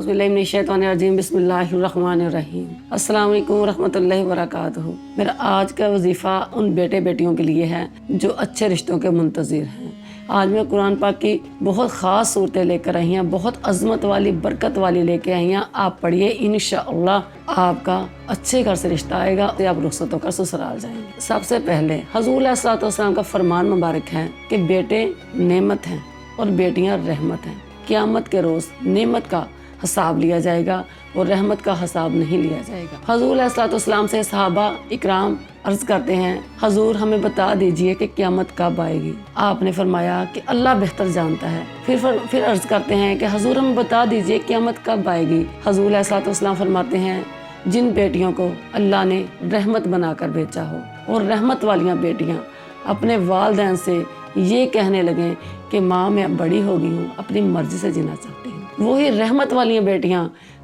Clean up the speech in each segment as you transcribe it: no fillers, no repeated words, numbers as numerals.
औज़ुबिल्लाहिमिनश्शैतानिर्रजीम बिस्मिल्लाहिर्रहमानिर्रहीम। अस्सलाम वालेकुम वरहमतुल्लाहि वबरकातुहू। मेरा आज का वजीफ़ा उन बेटे बेटियों के लिए है जो अच्छे रिश्तों के मुंतज़िर हैं। आज मैं कुरान पाक की बहुत ख़ास सूरतें लेकर आई हैं, बहुत अज़मत वाली बरकत वाली लेके आई हैं। आप पढ़िए, इंशाअल्लाह आपका अच्छे घर से रिश्ता आएगा तो आप रुखसत होकर ससुराल जाएंगे। सबसे पहले हुज़ूर अलैहिस्सलातु वस्सलाम का फरमान मुबारक है कि बेटे नेमत हैं और बेटियां रहमत हैं। क़यामत के रोज़ नेमत का हिसाब लिया जाएगा और रहमत का हिसाब नहीं लिया जाएगा। हुज़ूर अलैहिस्सलातु वस्सलाम से सहाबा इकराम अर्ज़ करते हैं, हुज़ूर हमें बता दीजिए कि क़यामत कब आएगी। आपने फरमाया कि अल्लाह बेहतर जानता है। फिर अर्ज़ करते हैं कि हुज़ूर हमें बता दीजिए क़यामत कब आएगी। हुज़ूर अलैहिस्सलातु वस्सलाम फरमाते हैं, जिन बेटियों को अल्लाह ने रहमत बनाकर भेजा हो। और रहमत वालियाँ बेटियाँ अपने वालिदैन से ये कहने लगें कि माँ मैं बड़ी हो गई हूँ, अपनी मर्ज़ी से जीना चाहती हूँ। वही रहमत वाली बेटियाँ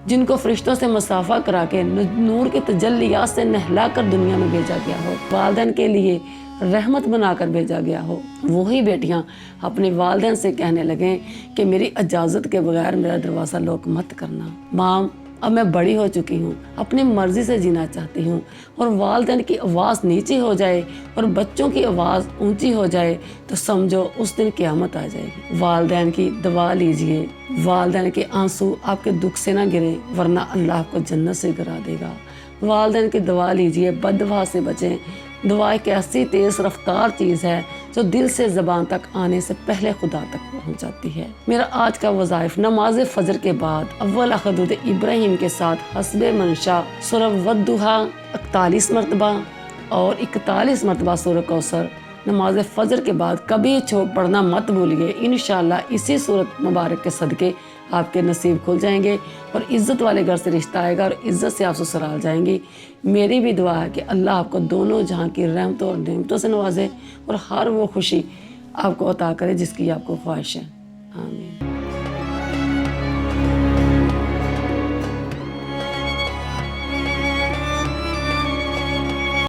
जिनको फरिश्तों से मुसाफा करा के नूर के तजल्लियात से नहला कर दुनिया में भेजा गया हो, वालिदैन के लिए रहमत बनाकर भेजा गया हो, वही बेटियाँ अपने वालिदैन से कहने लगें कि मेरी इजाज़त के बगैर मेरा दरवाज़ा लॉक मत करना। माँ अब मैं बड़ी हो चुकी हूँ, अपनी मर्ज़ी से जीना चाहती हूँ। और वालिदैन की आवाज़ नीची हो जाए और बच्चों की आवाज़ ऊंची हो जाए तो समझो उस दिन क़यामत आ जाएगी। वालिदैन की दुआ लीजिए, वालिदैन के आंसू आपके दुख से ना गिरे वरना अल्लाह आपको जन्नत से गिरा देगा। वालिदैन की दुआ लीजिए, बद्दुआ से बचें। दुआ एक ऐसी तेज़ रफ्तार चीज़ है जो दिल से ज़बान तक आने से पहले खुदा तक पहुँच जाती है। मेरा आज का वज़ाइफ नमाज फ़जर के बाद अव्वल आखिर दुरूद इब्राहीम के साथ हस्बे मंशा सूरह वद्दुहा 41 मरतबा और 41 मरतबा सूरह कौसर नमाज फ़जर के बाद कभी पढ़ना मत भूलिए। इंशाअल्लाह इसी सूरत मुबारक के सदके आपके नसीब खुल जाएंगे और इज़्ज़त वाले घर से रिश्ता आएगा और इज़्ज़त से आप ससुराल जाएंगी। मेरी भी दुआ है कि अल्लाह आपको दोनों जहां की रहमतों और नेमतों से नवाजे और हर वो खुशी आपको अता करे जिसकी आपको ख्वाहिश है। आमीन।